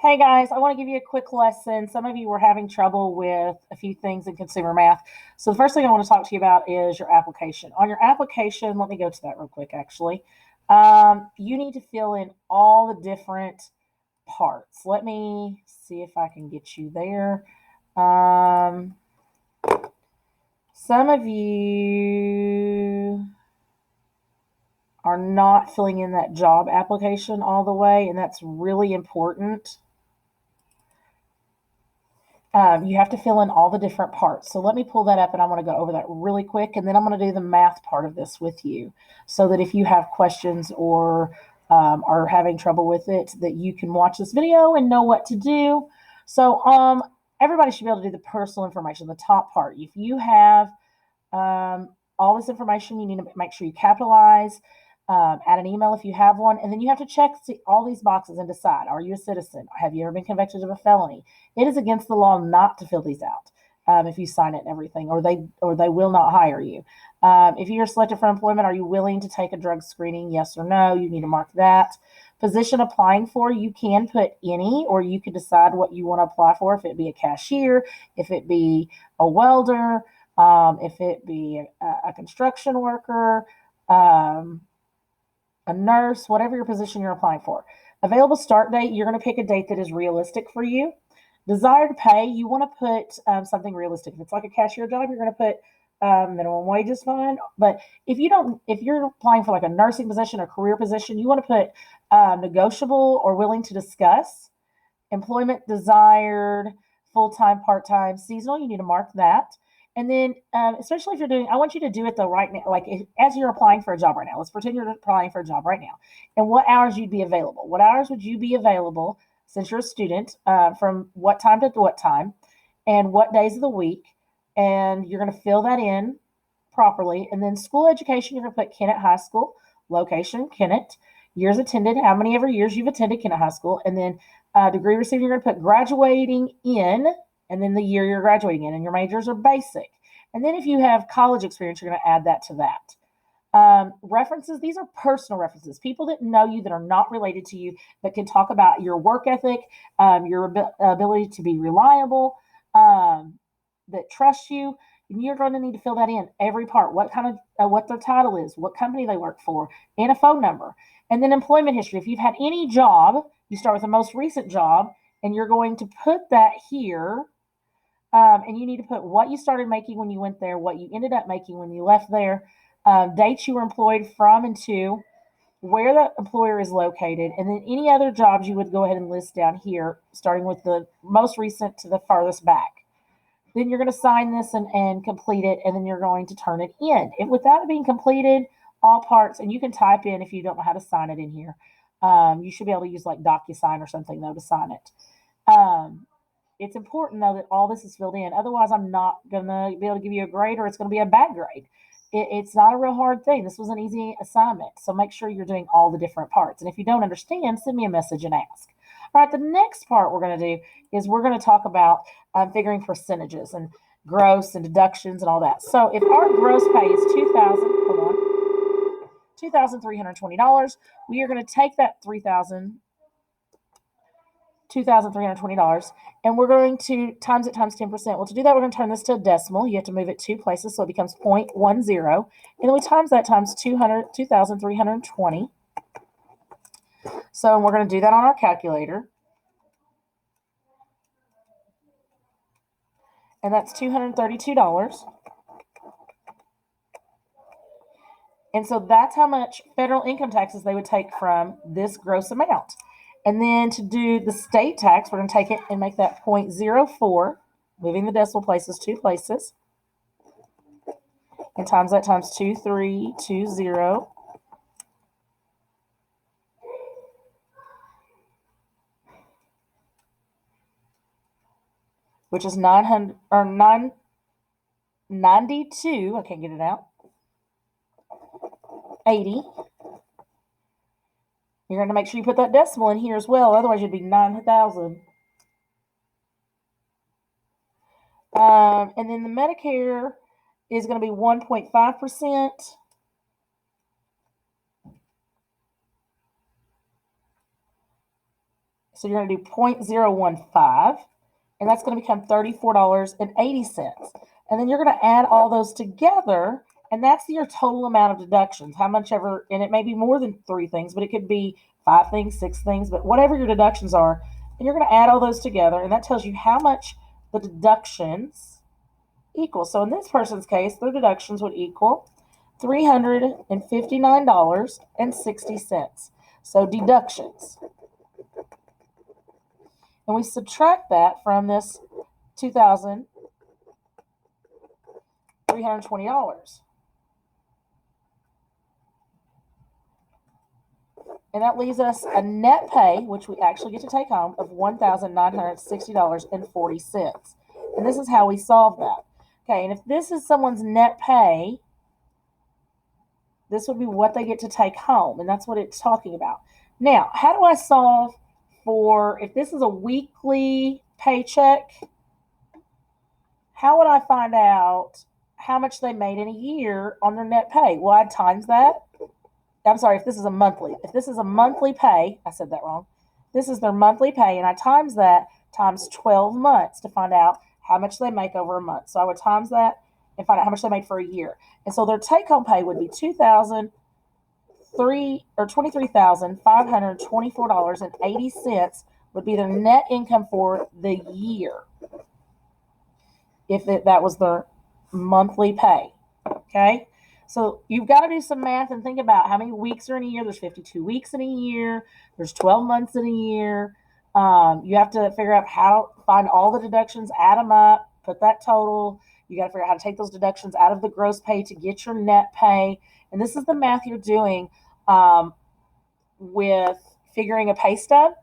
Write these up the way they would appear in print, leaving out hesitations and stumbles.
Hey guys, I want to give you a quick lesson. Some of you were having trouble with a few things in consumer math. So the first thing I want to talk to you about is your application. On your application, let me go to that real quick actually. You need to fill in all the different parts. Let me see if I can get you there. Um, some of you are not filling in that job application all the way, and that's really important. You have to fill in all the different parts. So let me pull that up and I want to go over that really quick. And then I'm going to do the math part of this with you so that if you have questions or are having trouble with it, that you can watch this video and know what to do. So everybody should be able to do the personal information, the top part. If you have all this information, you need to make sure you capitalize. Add an email if you have one, and then you have to check all these boxes and decide: are you a citizen? Have you ever been convicted of a felony? It is against the law not to fill these out if you sign it and everything, or they will not hire you. If you're selected for employment, are you willing to take a drug screening? Yes or no. You need to mark that. Position applying for, you can put any, or you can decide what you want to apply for. If it be a cashier, if it be a welder, if it be a construction worker. A nurse, whatever your position you're applying for. Available start date, you're going to pick a date that is realistic for you. Desired pay, you want to put something realistic. If it's like a cashier job, you're going to put minimum wage is fine. But if you're applying for like a nursing position or career position, you want to put negotiable or willing to discuss. Employment desired, full-time, part-time, seasonal, you need to mark that. And then, especially if you're doing, I want you to do it the right now, like as you're applying for a job right now. Let's pretend you're applying for a job right now. And what hours you'd be available? What hours would you be available since you're a student? From what time to what time, and what days of the week? And you're going to fill that in properly. And then school education, you're going to put Kennett High School, location Kennett, years attended, how many ever years you've attended Kennett High School, and then degree receiver, you're going to put graduating in, and then the year you're graduating in, and your majors are basic. And then if you have college experience, you're going to add that to that. References, these are personal references, people that know you that are not related to you, but can talk about your work ethic, your ability to be reliable, that trust you. And you're going to need to fill that in, every part, what kind of what their title is, what company they work for, and a phone number. And then employment history, if you've had any job, you start with the most recent job, and you're going to put that here. And you need to put what you started making when you went there, what you ended up making when you left there, dates you were employed from and to, where the employer is located, and then any other jobs you would go ahead and list down here, starting with the most recent to the farthest back. Then you're going to sign this and complete it, and then you're going to turn it in. And without it being completed, all parts, and you can type in if you don't know how to sign it in here. You should be able to use like DocuSign or something though to sign it. It's important though that all this is filled in. Otherwise, I'm not gonna be able to give you a grade, or it's going to be a bad grade. It's not a real hard thing. This was an easy assignment, so make sure you're doing all the different parts. And if you don't understand, send me a message and ask. All right, the next part we're going to do is we're going to talk about figuring percentages and gross and deductions and all that. So if our gross pay is $2,320, we are going to take that $2,320, and we're going to times it times 10%. Well, to do that, we're going to turn this to a decimal. You have to move it two places, so it becomes 0.10. And then we times that times 2,320. So we're going to do that on our calculator. And that's $232. And so that's how much federal income taxes they would take from this gross amount. And then to do the state tax, we're going to take it and make that 0.04, moving the decimal places two places, and times that times 2320. Which is 900 or 992. I can't get it out. 80. You're going to make sure you put that decimal in here as well. Otherwise, you'd be 9,000. And then the Medicare is going to be 1.5%. So you're going to do 0.015, and that's going to become $34.80. And then you're going to add all those together, and that's your total amount of deductions. How much ever, and it may be more than 3 things, but it could be 5 things, 6 things, but whatever your deductions are, and you're going to add all those together, and that tells you how much the deductions equal. So in this person's case, their deductions would equal $359.60. So deductions. And we subtract that from this $2,320. And that leaves us a net pay, which we actually get to take home, of $1,960.40. And this is how we solve that. Okay, and if this is someone's net pay, this would be what they get to take home, and that's what it's talking about. Now, how do I solve for, if this is a weekly paycheck, how would I find out how much they made in a year on their net pay? Well, I'd times that. I'm sorry, if this is a monthly pay, I said that wrong. This is their monthly pay, and I times that times 12 months to find out how much they make over a month. So I would times that and find out how much they made for a year. And so their take-home pay would be $23,524.80 would be their net income for the year, if that was their monthly pay. Okay, so you've got to do some math and think about how many weeks are in a year. There's 52 weeks in a year. There's 12 months in a year. You have to figure out find all the deductions, add them up, put that total. You got to figure out how to take those deductions out of the gross pay to get your net pay. And this is the math you're doing with figuring a pay stub.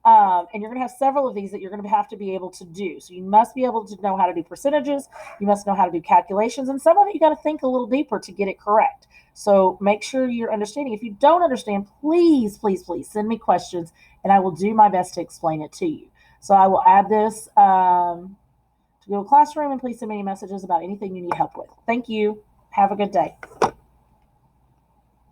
And you're going to have several of these that you're going to have to be able to do. So you must be able to know how to do percentages. You must know how to do calculations. And some of it you got to think a little deeper to get it correct. So make sure you're understanding. If you don't understand, please, please, please send me questions, and I will do my best to explain it to you. So I will add this to Google Classroom, and please send me any messages about anything you need help with. Thank you. Have a good day.